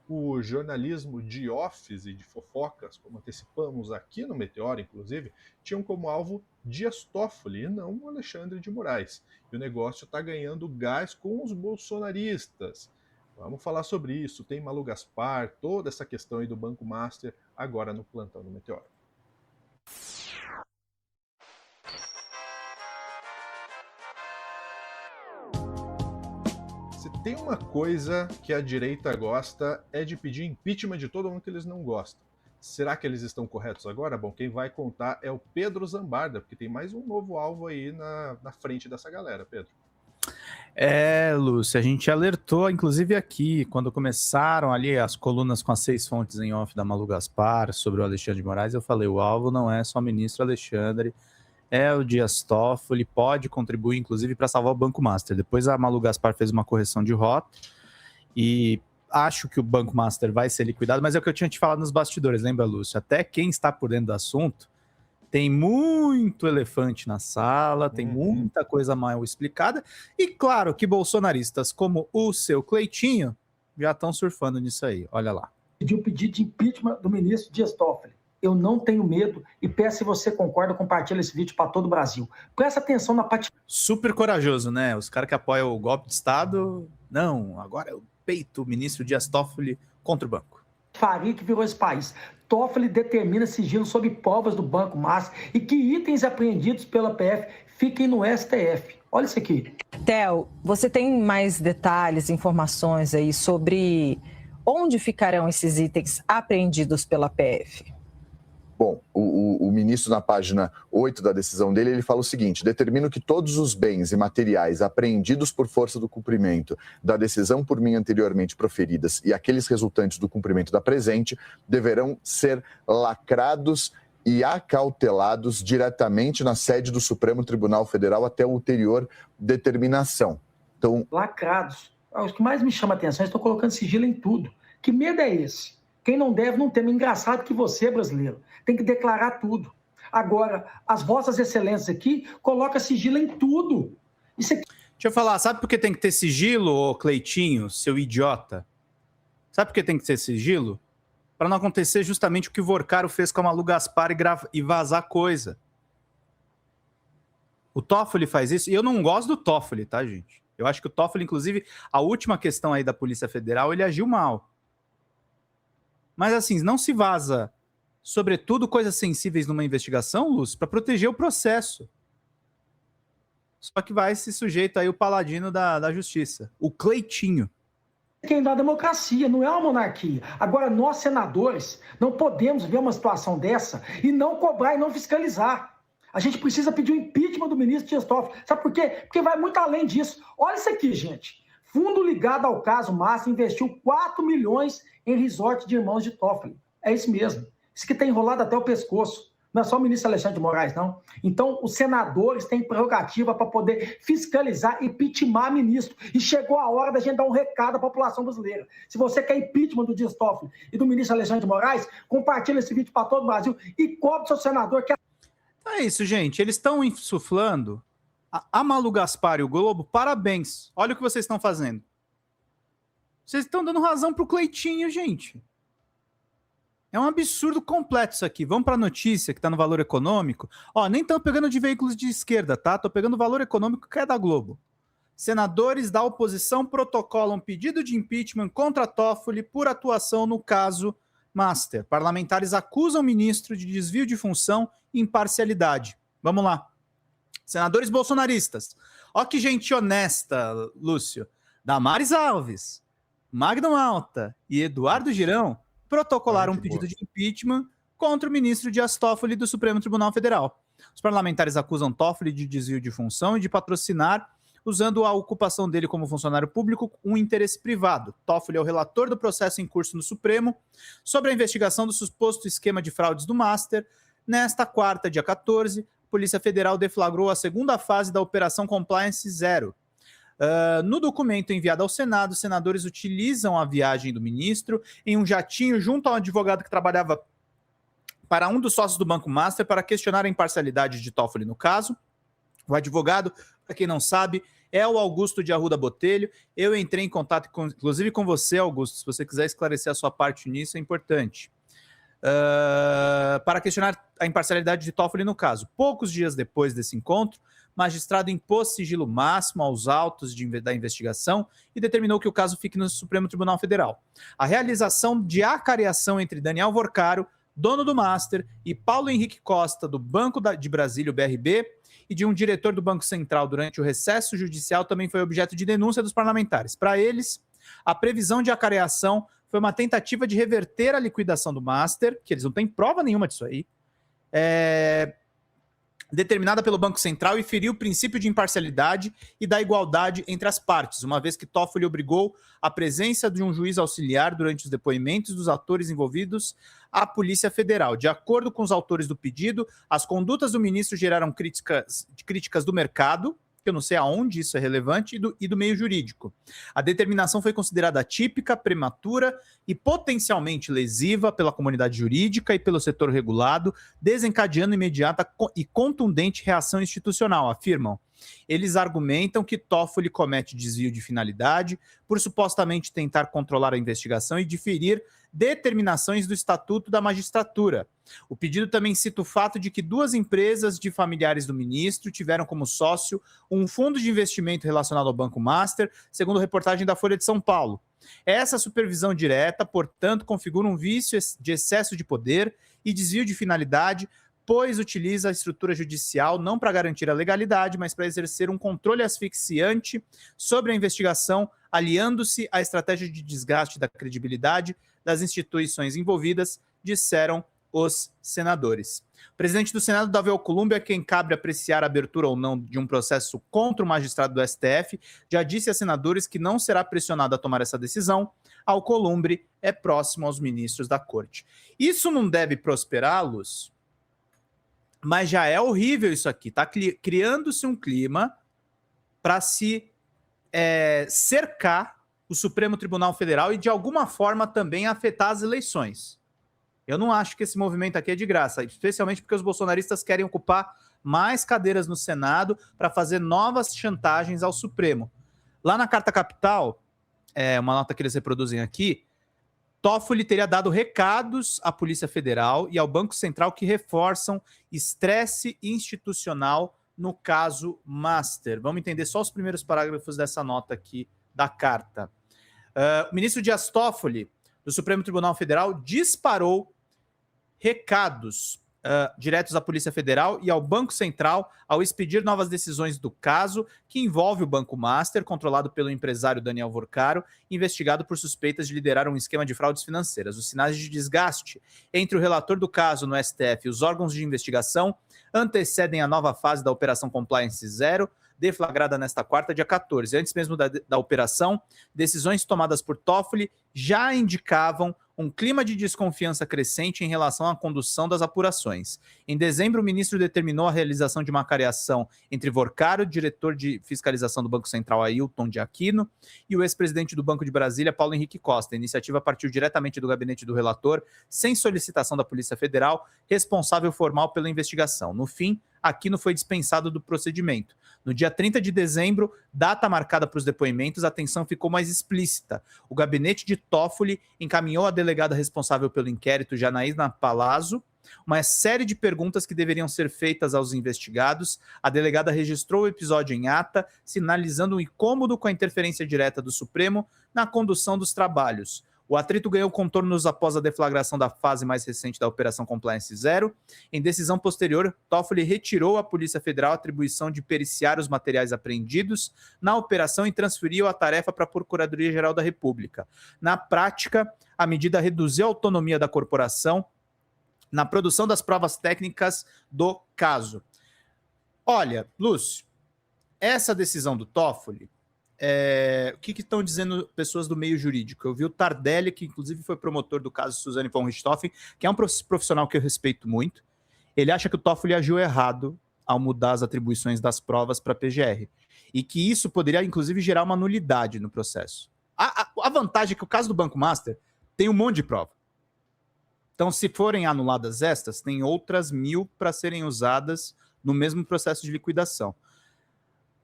O jornalismo de offs e de fofocas, como antecipamos aqui no Meteoro, inclusive, tinham como alvo Dias Toffoli e não o Alexandre de Moraes. E o negócio está ganhando gás com os bolsonaristas. Vamos falar sobre isso. Tem Malu Gaspar, toda essa questão aí do Banco Master, agora no plantão do Meteoro. Se tem uma coisa que a direita gosta é de pedir impeachment de todo mundo que eles não gostam. Será que eles estão corretos agora? Bom, quem vai contar é o Pedro Zambarda, porque tem mais um novo alvo aí na frente dessa galera, Pedro. Lúcio, a gente alertou, inclusive aqui, quando começaram ali as colunas com as 6 fontes em off da Malu Gaspar sobre o Alexandre de Moraes, eu falei, o alvo não é só o ministro Alexandre, é o Dias Toffoli, pode contribuir, inclusive, para salvar o Banco Master. Depois a Malu Gaspar fez uma correção de rota e acho que o Banco Master vai ser liquidado, mas é o que eu tinha te falado nos bastidores, lembra, Lúcio? Até quem está por dentro do assunto tem muito elefante na sala, tem muita coisa mal explicada, e claro que bolsonaristas como o seu Cleitinho já estão surfando nisso aí, olha lá. Pediu pedido de impeachment do ministro Dias Toffoli. Eu não tenho medo e peço, se você concorda, compartilha esse vídeo para todo o Brasil. Presta atenção na parte... Super corajoso, né? Os caras que apoiam o golpe de Estado, não, agora eu peito o ministro Dias Toffoli contra o banco. Faria que virou esse país. Toffoli determina sigilo sobre provas do Banco Master e que itens apreendidos pela PF fiquem no STF. Olha isso aqui. Theo, você tem mais detalhes, informações aí sobre onde ficarão esses itens apreendidos pela PF? Bom, o ministro, na página 8 da decisão dele, ele fala o seguinte: determino que todos os bens e materiais apreendidos por força do cumprimento da decisão por mim anteriormente proferidas e aqueles resultantes do cumprimento da presente deverão ser lacrados e acautelados diretamente na sede do Supremo Tribunal Federal até ulterior determinação. Então, lacrados. O que mais me chama a atenção é que estão colocando sigilo em tudo. Que medo é esse? Quem não deve não teme. Engraçado que você, brasileiro, tem que declarar tudo. Agora, as vossas excelências aqui colocam sigilo em tudo. Isso aqui... Deixa eu falar, sabe por que tem que ter sigilo, ô Cleitinho, seu idiota? Sabe por que tem que ter sigilo? Para não acontecer justamente o que o Vorcaro fez com a Malu Gaspar e vazar coisa. O Toffoli faz isso, e eu não gosto do Toffoli, tá, gente? Eu acho que o Toffoli, inclusive, a última questão aí da Polícia Federal, ele agiu mal. Mas assim, não se vaza, sobretudo, coisas sensíveis numa investigação, Lúcio, para proteger o processo. Só que vai se sujeito aí o paladino da justiça, o Cleitinho. Quem dá a democracia, não é uma monarquia. Agora, nós, senadores, não podemos ver uma situação dessa e não cobrar e não fiscalizar. A gente precisa pedir o impeachment do ministro Dias Toffoli. Sabe por quê? Porque vai muito além disso. Olha isso aqui, gente. Fundo ligado ao caso Massa investiu 4 milhões em resort de irmãos de Toffoli. É isso mesmo. Isso que tem enrolado até o pescoço. Não é só o ministro Alexandre de Moraes, não. Então, os senadores têm prerrogativa para poder fiscalizar e impeachment ministro. E chegou a hora da gente dar um recado à população brasileira. Se você quer impeachment do Dias Toffoli e do ministro Alexandre de Moraes, compartilha esse vídeo para todo o Brasil e cobre seu senador. É isso, gente. Eles estão insuflando a Malu Gaspar e o Globo. Parabéns. Olha o que vocês estão fazendo. Vocês estão dando razão pro Cleitinho, gente. É um absurdo completo isso aqui. Vamos para a notícia que está no Valor Econômico. Ó, nem estão pegando de veículos de esquerda, tá? Tô pegando o Valor Econômico que é da Globo. Senadores da oposição protocolam pedido de impeachment contra Toffoli por atuação no caso Master. Parlamentares acusam o ministro de desvio de função e imparcialidade. Vamos lá. Senadores bolsonaristas. Ó que gente honesta, Lúcio. Damares Alves, Magno Malta e Eduardo Girão protocolaram um pedido de impeachment contra o ministro Dias Toffoli do Supremo Tribunal Federal. Os parlamentares acusam Toffoli de desvio de função e de patrocinar, usando a ocupação dele como funcionário público, um interesse privado. Toffoli é o relator do processo em curso no Supremo sobre a investigação do suposto esquema de fraudes do Master. Nesta quarta, dia 14, a Polícia Federal deflagrou a segunda fase da Operação Compliance Zero. No documento enviado ao Senado, os senadores utilizam a viagem do ministro em um jatinho junto a um advogado que trabalhava para um dos sócios do Banco Master para questionar a imparcialidade de Toffoli no caso. O advogado, para quem não sabe, é o Augusto de Arruda Botelho. Eu entrei em contato, inclusive com você, Augusto, se você quiser esclarecer a sua parte nisso, é importante. Para questionar a imparcialidade de Toffoli no caso. Poucos dias depois desse encontro, o magistrado impôs sigilo máximo aos autos da investigação e determinou que o caso fique no Supremo Tribunal Federal. A realização de acareação entre Daniel Vorcaro, dono do Master, e Paulo Henrique Costa, do Banco de Brasília, o BRB, e de um diretor do Banco Central durante o recesso judicial também foi objeto de denúncia dos parlamentares. Para eles, a previsão de acareação foi uma tentativa de reverter a liquidação do Master, que eles não têm prova nenhuma disso aí, determinada pelo Banco Central, e feriu o princípio de imparcialidade e da igualdade entre as partes, uma vez que Toffoli obrigou a presença de um juiz auxiliar durante os depoimentos dos atores envolvidos à Polícia Federal. De acordo com os autores do pedido, as condutas do ministro geraram críticas do mercado, que eu não sei aonde isso é relevante, e do meio jurídico. A determinação foi considerada atípica, prematura e potencialmente lesiva pela comunidade jurídica e pelo setor regulado, desencadeando imediata e contundente reação institucional, afirmam. Eles argumentam que Toffoli comete desvio de finalidade por supostamente tentar controlar a investigação e diferir determinações do Estatuto da Magistratura. O pedido também cita o fato de que 2 empresas de familiares do ministro tiveram como sócio um fundo de investimento relacionado ao Banco Master, segundo reportagem da Folha de São Paulo. Essa supervisão direta, portanto, configura um vício de excesso de poder e desvio de finalidade, pois utiliza a estrutura judicial não para garantir a legalidade, mas para exercer um controle asfixiante sobre a investigação, aliando-se à estratégia de desgaste da credibilidade das instituições envolvidas, disseram os senadores. O presidente do Senado, Davi Alcolumbre, a quem cabe apreciar a abertura ou não de um processo contra o magistrado do STF, já disse a senadores que não será pressionado a tomar essa decisão. Alcolumbre é próximo aos ministros da corte. Isso não deve prosperar, Luz, mas já é horrível isso aqui. Está criando-se um clima para se cercar o Supremo Tribunal Federal e, de alguma forma, também afetar as eleições. Eu não acho que esse movimento aqui é de graça, especialmente porque os bolsonaristas querem ocupar mais cadeiras no Senado para fazer novas chantagens ao Supremo. Lá na Carta Capital, uma nota que eles reproduzem aqui, Toffoli teria dado recados à Polícia Federal e ao Banco Central que reforçam estresse institucional no caso Master. Vamos entender só os primeiros parágrafos dessa nota aqui da carta. O ministro Dias Toffoli, do Supremo Tribunal Federal, disparou recados diretos à Polícia Federal e ao Banco Central ao expedir novas decisões do caso que envolve o Banco Master, controlado pelo empresário Daniel Vorcaro, investigado por suspeitas de liderar um esquema de fraudes financeiras. Os sinais de desgaste entre o relator do caso no STF e os órgãos de investigação antecedem a nova fase da Operação Compliance Zero, deflagrada nesta quarta, dia 14. Antes mesmo da operação, decisões tomadas por Toffoli já indicavam um clima de desconfiança crescente em relação à condução das apurações. Em dezembro, o ministro determinou a realização de uma acareação entre Vorcaro, diretor de fiscalização do Banco Central, Ailton de Aquino, e o ex-presidente do Banco de Brasília, Paulo Henrique Costa. A iniciativa partiu diretamente do gabinete do relator, sem solicitação da Polícia Federal, responsável formal pela investigação. No fim, Aquino foi dispensado do procedimento. No dia 30 de dezembro, data marcada para os depoimentos, a tensão ficou mais explícita. O gabinete de Toffoli encaminhou à delegada responsável pelo inquérito, Janaína Palazzo, uma série de perguntas que deveriam ser feitas aos investigados. A delegada registrou o episódio em ata, sinalizando um incômodo com a interferência direta do Supremo na condução dos trabalhos. O atrito ganhou contornos após a deflagração da fase mais recente da Operação Compliance Zero. Em decisão posterior, Toffoli retirou à Polícia Federal a atribuição de periciar os materiais apreendidos na operação e transferiu a tarefa para a Procuradoria-Geral da República. Na prática, a medida reduziu a autonomia da corporação na produção das provas técnicas do caso. Olha, Lúcio, essa decisão do Toffoli, o que estão dizendo pessoas do meio jurídico? Eu vi o Tardelli, que inclusive foi promotor do caso Suzane von Richthofen, que é um profissional que eu respeito muito. Ele acha que o Toffoli agiu errado ao mudar as atribuições das provas para a PGR. E que isso poderia, inclusive, gerar uma nulidade no processo. A vantagem é que o caso do Banco Master tem um monte de prova. Então, se forem anuladas estas, tem outras 1000 para serem usadas no mesmo processo de liquidação.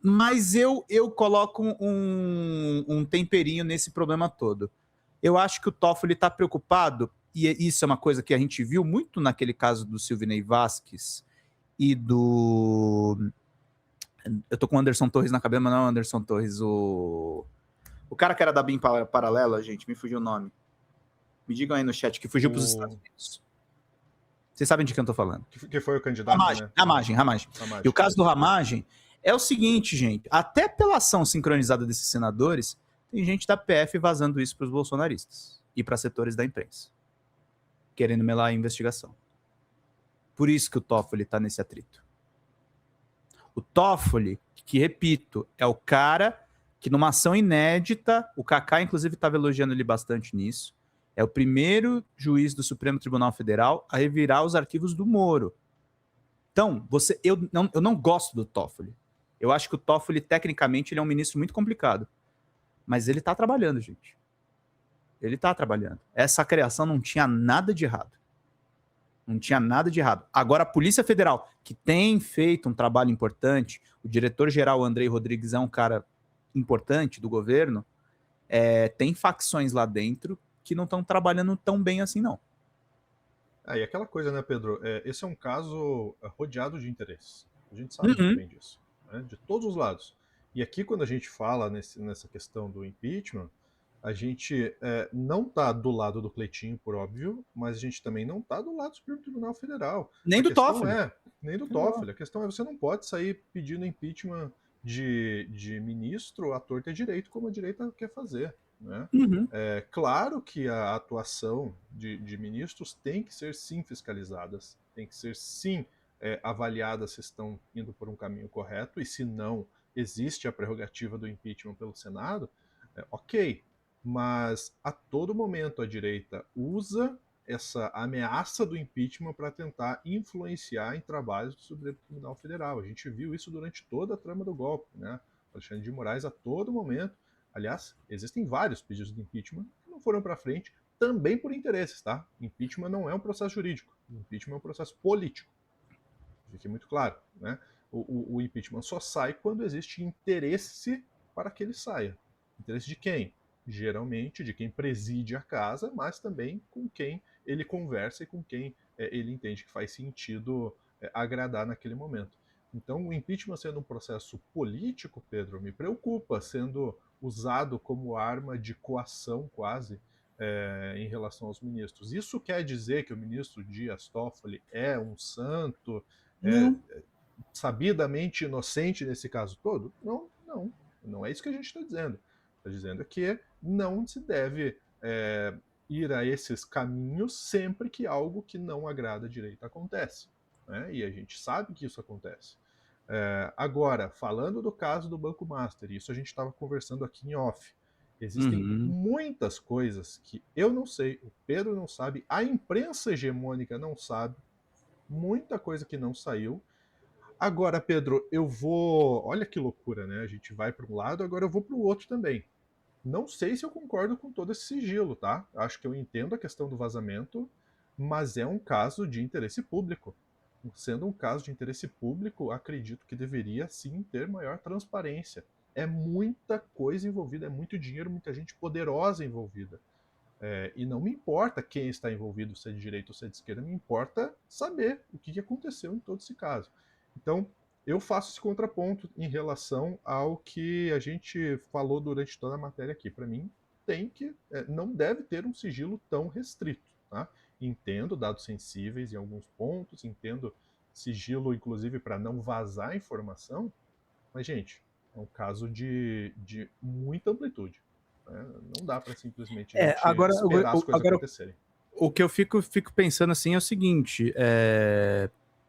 Mas eu coloco um temperinho nesse problema todo. Eu acho que o Toffoli está preocupado, e isso é uma coisa que a gente viu muito naquele caso do Silvinei Vasquez e do... Eu tô com o Anderson Torres na cabeça, mas não é o Anderson Torres, o cara que era da BIM Paralela, gente, me fugiu o nome. Me digam aí no chat, que fugiu para os Estados Unidos. Vocês sabem de quem eu tô falando. Que foi o candidato, né? Ramagem. E o caso do Ramagem é o seguinte, gente, até pela ação sincronizada desses senadores, tem gente da PF vazando isso para os bolsonaristas e para setores da imprensa, querendo melar a investigação. Por isso que o Toffoli está nesse atrito. O Toffoli, que, repito, é o cara que numa ação inédita, o Kaká, inclusive, estava elogiando ele bastante nisso, é o primeiro juiz do Supremo Tribunal Federal a revirar os arquivos do Moro. Então, eu não gosto do Toffoli. Eu acho que o Toffoli, tecnicamente, ele é um ministro muito complicado. Mas ele está trabalhando, gente. Ele está trabalhando. Essa criação não tinha nada de errado. Não tinha nada de errado. Agora, a Polícia Federal, que tem feito um trabalho importante, o diretor-geral Andrei Rodrigues é um cara importante do governo, tem facções lá dentro que não estão trabalhando tão bem assim, não. E aquela coisa, né, Pedro? Esse é um caso rodeado de interesses. A gente sabe muito bem disso, né? De todos os lados. E aqui, quando a gente fala nessa questão do impeachment, a gente não está do lado do Cleitinho, por óbvio, mas a gente também não está do lado do Supremo Tribunal Federal. Nem do Toffoli. Nem do Toffoli. A questão é você não pode sair pedindo impeachment de ministro à torta e à direita, como a direita quer fazer. Né? É claro que a atuação de ministros tem que ser sim fiscalizadas, tem que ser sim avaliadas se estão indo por um caminho correto, e se não existe a prerrogativa do impeachment pelo Senado, ok, mas a todo momento a direita usa essa ameaça do impeachment para tentar influenciar em trabalhos do Supremo Tribunal Federal. A gente viu isso durante toda a trama do golpe, né? Alexandre de Moraes, a todo momento. Aliás, existem vários pedidos de impeachment que não foram para frente, também por interesses, tá? Impeachment não é um processo jurídico, impeachment é um processo político. Fique muito claro, né? O impeachment só sai quando existe interesse para que ele saia. Interesse de quem? Geralmente de quem preside a casa, mas também com quem ele conversa e com quem ele entende que faz sentido agradar naquele momento. Então, o impeachment sendo um processo político, Pedro, me preocupa, sendo usado como arma de coação quase em relação aos ministros. Isso quer dizer que o ministro Dias Toffoli é um santo, sabidamente inocente nesse caso todo? Não é isso que a gente está dizendo. Está dizendo que não se deve ir a esses caminhos sempre que algo que não agrada a direita acontece. Né? E a gente sabe que isso acontece. Agora, falando do caso do Banco Master, isso a gente estava conversando aqui em off, existem muitas coisas que eu não sei, o Pedro não sabe, a imprensa hegemônica não sabe, muita coisa que não saiu. Agora, Pedro, eu vou... Olha que loucura, né? A gente vai para um lado, agora eu vou para o outro também. Não sei se eu concordo com todo esse sigilo, tá? Acho que eu entendo a questão do vazamento, mas é um caso de interesse público. Sendo um caso de interesse público, acredito que deveria sim ter maior transparência. É muita coisa envolvida, é muito dinheiro, muita gente poderosa envolvida. E não me importa quem está envolvido, se é de direita ou se é de esquerda, me importa saber o que aconteceu em todo esse caso. Então, eu faço esse contraponto em relação ao que a gente falou durante toda a matéria aqui. Para mim, não deve ter um sigilo tão restrito. Tá? Entendo dados sensíveis em alguns pontos, entendo sigilo, inclusive, para não vazar informação, mas, gente, é um caso de muita amplitude. Né? Não dá para simplesmente agora, esperar as coisas acontecerem. O que eu fico pensando assim é o seguinte,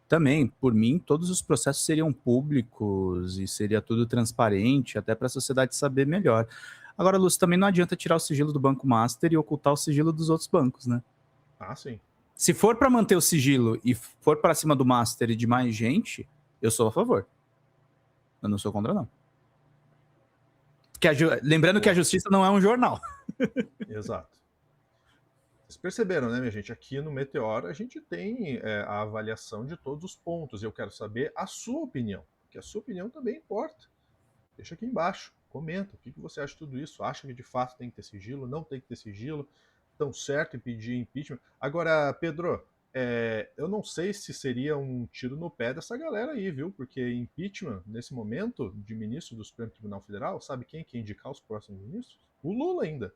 também, por mim, todos os processos seriam públicos e seria tudo transparente, até para a sociedade saber melhor. Agora, Lúcio, também não adianta tirar o sigilo do Banco Master e ocultar o sigilo dos outros bancos, né? Ah, sim. Se for para manter o sigilo e for para cima do Master e de mais gente, eu sou a favor. Eu não sou contra, não. Lembrando que a justiça não é um jornal. Exato. Vocês perceberam, né, minha gente? Aqui no Meteor a gente tem a avaliação de todos os pontos. Eu quero saber a sua opinião, porque a sua opinião também importa. Deixa aqui embaixo, comenta o que você acha de tudo isso. Acha que de fato tem que ter sigilo, não tem que ter sigilo, tão certo em pedir impeachment. Agora, Pedro, eu não sei se seria um tiro no pé dessa galera aí, viu? Porque impeachment, nesse momento, de ministro do Supremo Tribunal Federal, sabe quem que ia indicar os próximos ministros? O Lula ainda.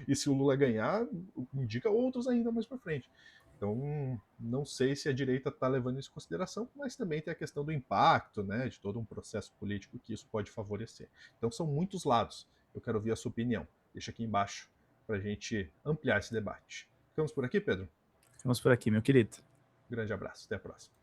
E se o Lula ganhar, indica outros ainda mais para frente. Então, não sei se a direita está levando isso em consideração, mas também tem a questão do impacto, né, de todo um processo político que isso pode favorecer. Então, são muitos lados. Eu quero ouvir a sua opinião. Deixa aqui embaixo para a gente ampliar esse debate. Ficamos por aqui, Pedro? Ficamos por aqui, meu querido. Grande abraço. Até a próxima.